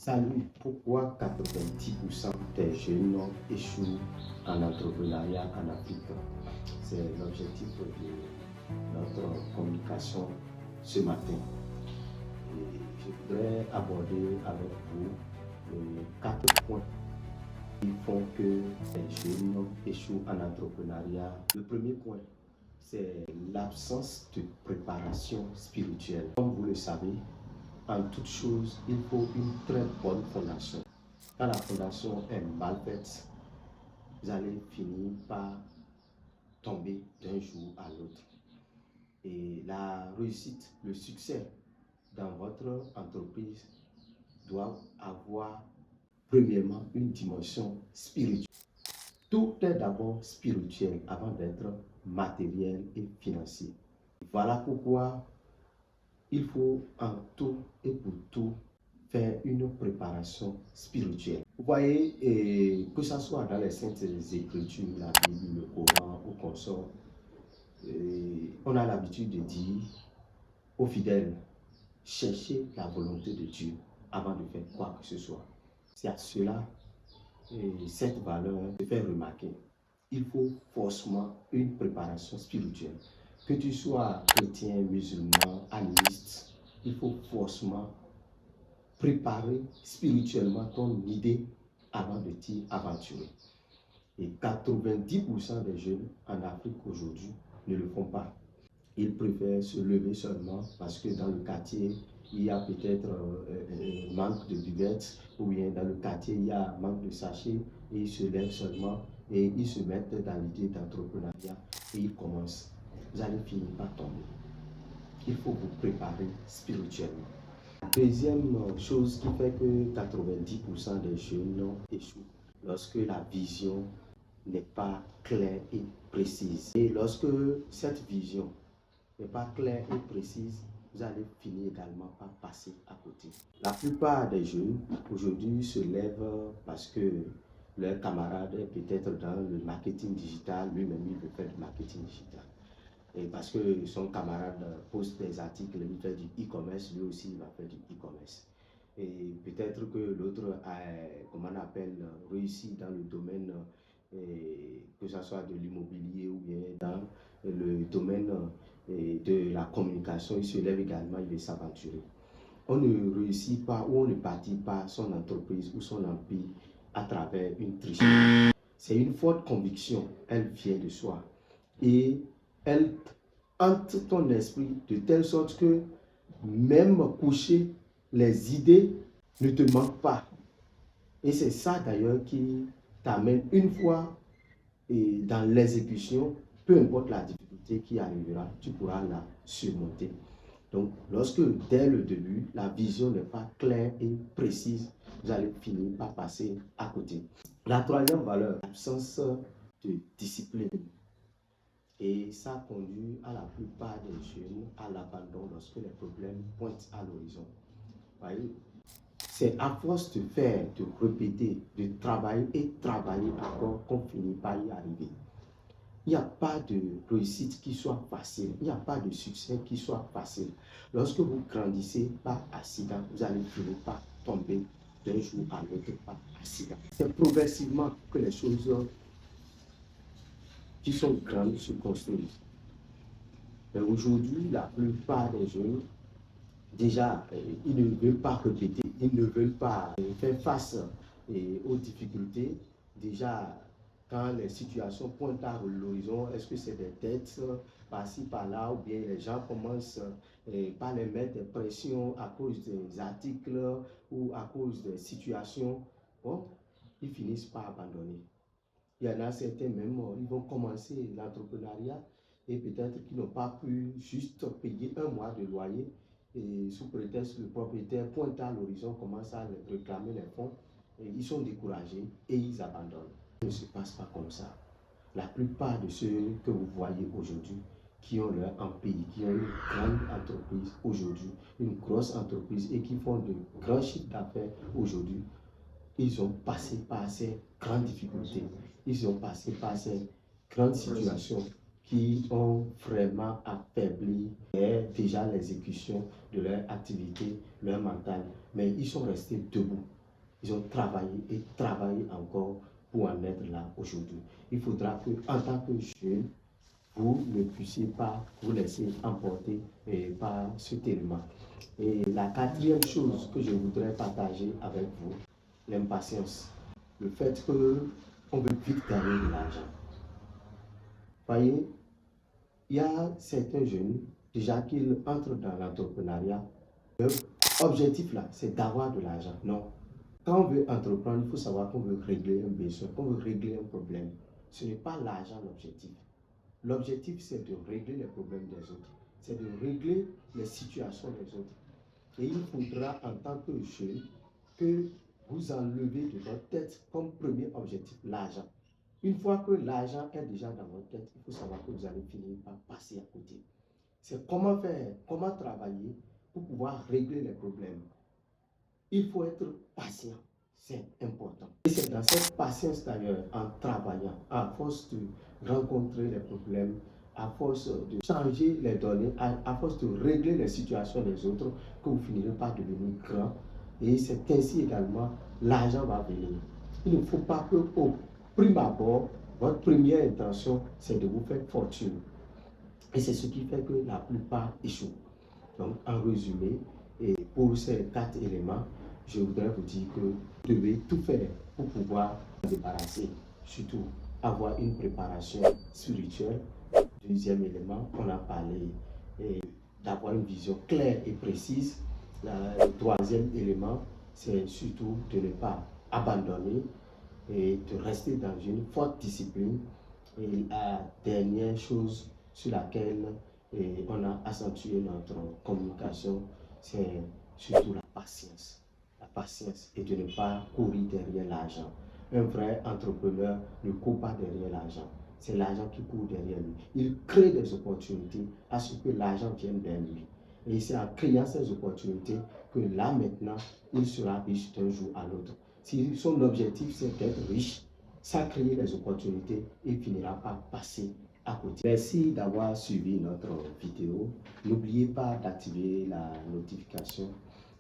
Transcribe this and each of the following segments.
Salut, pourquoi 90% des jeunes échouent en entrepreneuriat en Afrique? C'est l'objectif de notre communication ce matin. Et je voudrais aborder avec vous 4 points qui font que les jeunes échouent en entrepreneuriat. Le premier point, c'est l'absence de préparation spirituelle. Comme vous le savez, en toute chose, il faut une très bonne fondation. Quand la fondation est mal faite, vous allez finir par tomber d'un jour à l'autre. Et la réussite, le succès dans votre entreprise doit avoir premièrement une dimension spirituelle. Tout est d'abord spirituel avant d'être matériel et financier. Voilà pourquoi il faut en tout et pour tout faire une préparation spirituelle. Vous voyez, que ce soit dans les Saintes Écritures, la Bible, le Coran ou consort, on a l'habitude de dire aux fidèles, cherchez la volonté de Dieu avant de faire quoi que ce soit. C'est à cela, cette valeur se fait remarquer. Il faut forcément une préparation spirituelle. Que tu sois chrétien, musulman, animiste, il faut forcément préparer spirituellement ton idée avant de t'y aventurer. Et 90% des jeunes en Afrique aujourd'hui ne le font pas. Ils préfèrent se lever seulement parce que dans le quartier, il y a peut-être un manque de buvettes, ou bien dans le quartier, il y a un manque de sachets, et ils se lèvent seulement et ils se mettent dans l'idée d'entrepreneuriat et ils commencent. Vous allez finir par tomber. Il faut vous préparer spirituellement. Deuxième chose qui fait que 90% des jeunes échouent, lorsque la vision n'est pas claire et précise. Et lorsque cette vision n'est pas claire et précise, vous allez finir également par passer à côté. La plupart des jeunes aujourd'hui se lèvent parce que leur camarade est peut-être dans le marketing digital, lui-même il veut faire du marketing digital. Et parce que son camarade poste des articles, il fait du e-commerce, lui aussi il va faire du e-commerce. Et peut-être que l'autre a, comment on appelle, réussi dans le domaine, que ce soit de l'immobilier ou bien dans le domaine de la communication, il se lève également, il veut s'aventurer. On ne réussit pas ou on ne bâtit pas son entreprise ou son empire à travers une tricherie. C'est une forte conviction, elle vient de soi. Et elle hante ton esprit de telle sorte que même coucher, les idées ne te manquent pas. Et c'est ça d'ailleurs qui t'amène une fois dans l'exécution, peu importe la difficulté qui arrivera, tu pourras la surmonter. Donc, lorsque dès le début, la vision n'est pas claire et précise, vous allez finir par passer à côté. La troisième valeur, l'absence de discipline. Et ça conduit à la plupart des jeunes à l'abandon lorsque les problèmes pointent à l'horizon. Voyez, c'est à force de faire, de répéter, de travailler et travailler encore qu'on finit par y arriver. Il n'y a pas de réussite qui soit facile. Il n'y a pas de succès qui soit facile. Lorsque vous grandissez par accident, vous allez finir par tomber d'un jour à l'autre par accident. C'est progressivement que les choses qui sont grandes se construisent. Mais aujourd'hui, la plupart des jeunes, déjà, ils ne veulent pas répéter, ils ne veulent pas faire face aux difficultés. Déjà, quand les situations pointent à l'horizon, est-ce que c'est des dettes par-ci, par-là, ou bien les gens commencent par les mettre des pressions à cause des articles ou à cause des situations, bon, ils finissent par abandonner. Il y en a certains même, ils vont commencer l'entrepreneuriat et peut-être qu'ils n'ont pas pu juste payer un mois de loyer et sous prétexte que le propriétaire pointe à l'horizon, commence à réclamer les fonds, et ils sont découragés et ils abandonnent. Ça ne se passe pas comme ça. La plupart de ceux que vous voyez aujourd'hui qui ont leur empire, qui ont une grande entreprise aujourd'hui, une grosse entreprise et qui font de grands chiffres d'affaires aujourd'hui, ils ont passé par ces grandes difficultés, ils ont passé par ces grandes situations qui ont vraiment affaibli déjà l'exécution de leur activité, leur mental. Mais ils sont restés debout. Ils ont travaillé et travaillé encore pour en être là aujourd'hui. Il faudra que, en tant que jeune, vous ne puissiez pas vous laisser emporter par cet élément. Et la quatrième chose que je voudrais partager avec vous, l'impatience. Le fait qu'on veut vite gagner de l'argent. Voyez, il y a certains jeunes, déjà qu'ils entrent dans l'entrepreneuriat, leur objectif là, c'est d'avoir de l'argent. Non. Quand on veut entreprendre, il faut savoir qu'on veut régler un besoin, qu'on veut régler un problème. Ce n'est pas l'argent l'objectif. L'objectif, c'est de régler les problèmes des autres. C'est de régler les situations des autres. Et il faudra, en tant que jeune, que vous enlevez de votre tête comme premier objectif l'argent. Une fois que l'argent est déjà dans votre tête, il faut savoir que vous allez finir par passer à côté. C'est comment faire, comment travailler pour pouvoir régler les problèmes. Il faut être patient, c'est important. Et c'est dans cette patience d'ailleurs, en travaillant, à force de rencontrer les problèmes, à force de changer les données, à force de régler les situations des autres, que vous finirez par devenir grand. Et c'est ainsi également, l'argent va venir. Il ne faut pas que, au prime abord, votre première intention, c'est de vous faire fortune. Et c'est ce qui fait que la plupart échouent. Donc, en résumé, et pour ces 4 éléments, je voudrais vous dire que vous devez tout faire pour pouvoir vous débarrasser. Surtout, avoir une préparation spirituelle. Deuxième élément, on a parlé d'avoir une vision claire et précise. Le troisième élément, c'est surtout de ne pas abandonner et de rester dans une forte discipline. Et la dernière chose sur laquelle on a accentué notre communication, c'est surtout la patience. La patience et de ne pas courir derrière l'argent. Un vrai entrepreneur ne court pas derrière l'argent. C'est l'argent qui court derrière lui. Il crée des opportunités à ce que l'argent vienne vers lui. Et c'est en créant ces opportunités que là maintenant, il sera riche d'un jour à l'autre. Si son objectif c'est d'être riche, sans créer les opportunités, il finira par passer à côté. Merci d'avoir suivi notre vidéo. N'oubliez pas d'activer la notification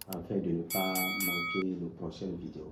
afin de ne pas manquer nos prochaines vidéos.